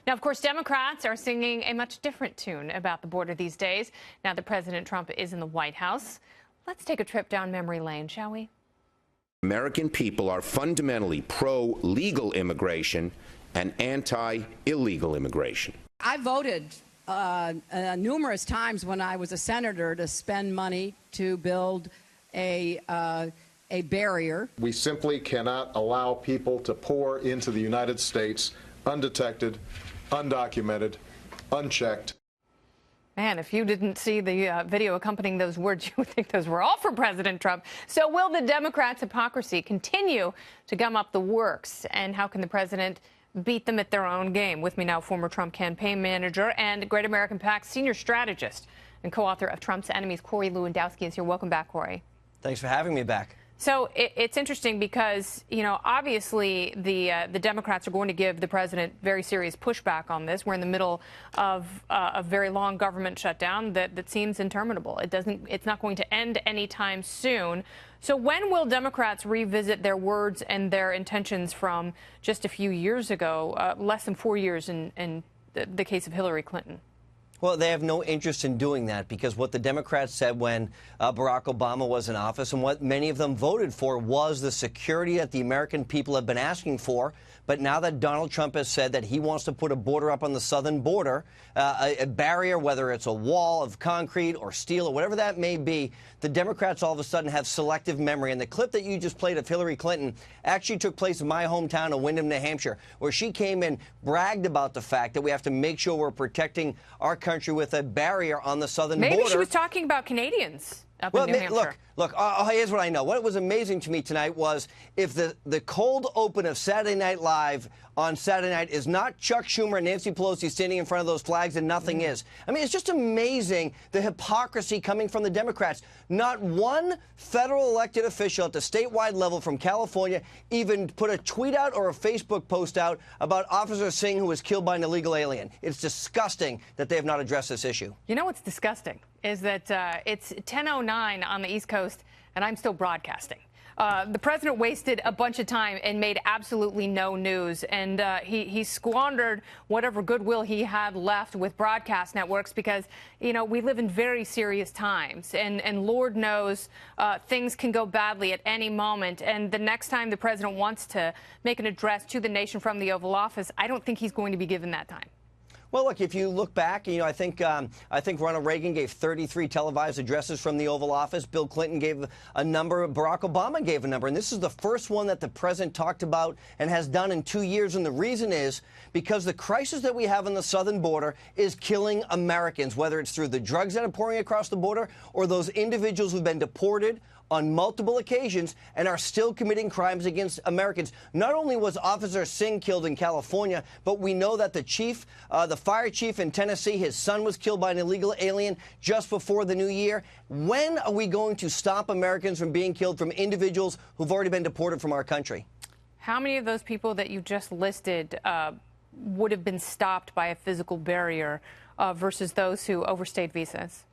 Now, of course, Democrats are singing a much different tune about the border these days, now that President Trump is in the White House. Let's take a trip down memory lane, shall we? American people are fundamentally pro-legal immigration and anti-illegal immigration. I voted numerous times when I was a senator to spend money to build a barrier. We simply cannot allow people to pour into the United States undetected, undocumented, unchecked. Man, if you didn't see the video accompanying those words, you would think those were all for President Trump. So will the Democrats' hypocrisy continue to gum up the works? And how can the president beat them at their own game? With me now, former Trump campaign manager and Great American PAC senior strategist and co-author of Trump's Enemies, Corey Lewandowski is here. Welcome back, Corey. Thanks for having me back. So it's interesting because, you know, obviously the Democrats are going to give the president very serious pushback on this. We're in the middle of a very long government shutdown that seems interminable. It's not going to end anytime soon. So when will Democrats revisit their words and their intentions from just a few years ago, less than 4 years in the case of Hillary Clinton? Well, they have no interest in doing that, because what the Democrats said when Barack Obama was in office and what many of them voted for was the security that the American people have been asking for. But now that Donald Trump has said that he wants to put a border up on the southern border, a barrier, whether it's a wall of concrete or steel or whatever that may be, the Democrats all of a sudden have selective memory. And the clip that you just played of Hillary Clinton actually took place in my hometown of Windham, New Hampshire, where she came and bragged about the fact that we have to make sure we're protecting our country with a barrier on the southern border. Maybe she was talking about Canadians up in New Hampshire. Look, here's what I know. What was amazing to me tonight was if the cold open of Saturday Night Live on Saturday night is not Chuck Schumer and Nancy Pelosi standing in front of those flags, and nothing is. I mean, it's just amazing the hypocrisy coming from the Democrats. Not one federal elected official at the statewide level from California even put a tweet out or a Facebook post out about Officer Singh, who was killed by an illegal alien. It's disgusting that they have not addressed this issue. You know what's disgusting is that it's 10:09 on the East Coast, and I'm still broadcasting. The president wasted a bunch of time and made absolutely no news, and he squandered whatever goodwill he had left with broadcast networks because, you know, we live in very serious times, and Lord knows things can go badly at any moment. And the next time the president wants to make an address to the nation from the Oval Office, I don't think he's going to be given that time. Well, look, if you look back, you know, I think Ronald Reagan gave 33 televised addresses from the Oval Office. Bill Clinton gave a number. Barack Obama gave a number. And this is the first one that the president talked about and has done in 2 years. And the reason is because the crisis that we have on the southern border is killing Americans, whether it's through the drugs that are pouring across the border or those individuals who've been deported on multiple occasions and are still committing crimes against Americans. Not only was Officer Singh killed in California, but we know that the fire chief in Tennessee, his son was killed by an illegal alien just before the new year. When are we going to stop Americans from being killed from individuals who've already been deported from our country? How many of those people that you just listed would have been stopped by a physical barrier versus those who overstayed visas?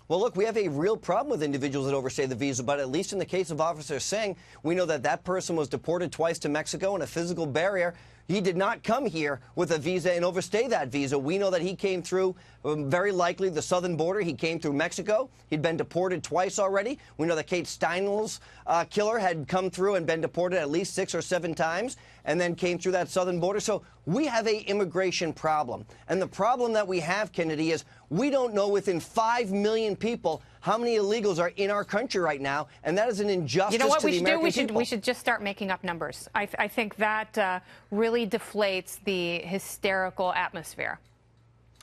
Well, look, we have a real problem with individuals that overstay the visa, but at least in the case of Officer Singh, we know that that person was deported twice to Mexico and a physical barrier. He did not come here with a visa and overstay that visa. We know that he came through, very likely, the southern border. He came through Mexico. He'd been deported twice already. We know that Kate Steinle's killer had come through and been deported at least 6 or 7 times and then came through that southern border. So we have an immigration problem. And the problem that we have, Kennedy, is we don't know within 5 million people how many illegals are in our country right now, and that is an injustice to the American people. You know what we should do? We should just start making up numbers. I think that really deflates the hysterical atmosphere.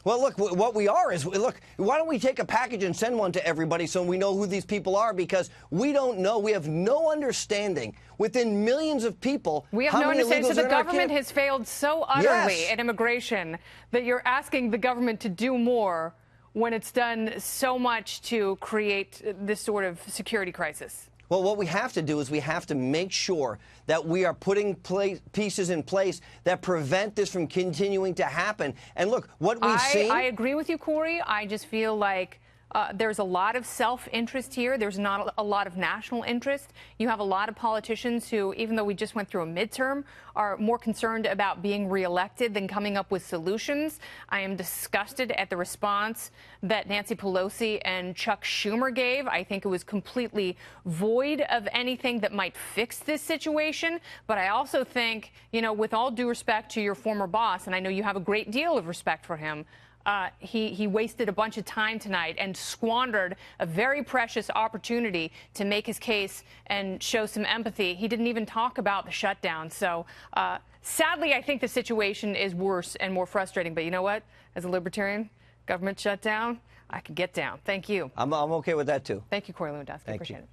Well, look, what we are is, look, why don't we take a package and send one to everybody so we know who these people are? Because we don't know. We have no understanding within millions of people. We have no understanding. So the government has failed so utterly at immigration that you're asking the government to do more when it's done so much to create this sort of security crisis. Well, what we have to do is we have to make sure that we are putting pieces in place that prevent this from continuing to happen. And look, what we've seen... I agree with you, Corey. I just feel like There's a lot of self-interest here. There's not a lot of national interest. You have a lot of politicians who, even though we just went through a midterm, are more concerned about being reelected than coming up with solutions. I am disgusted at the response that Nancy Pelosi and Chuck Schumer gave. I think it was completely void of anything that might fix this situation. But I also think, you know, with all due respect to your former boss, and I know you have a great deal of respect for him, he wasted a bunch of time tonight and squandered a very precious opportunity to make his case and show some empathy. He didn't even talk about the shutdown. So sadly, I think the situation is worse and more frustrating. But you know what? As a libertarian, government shutdown, I can get down. Thank you. I'm okay with that, too. Thank you, Corey Lewandowski. Thank Appreciate you. it.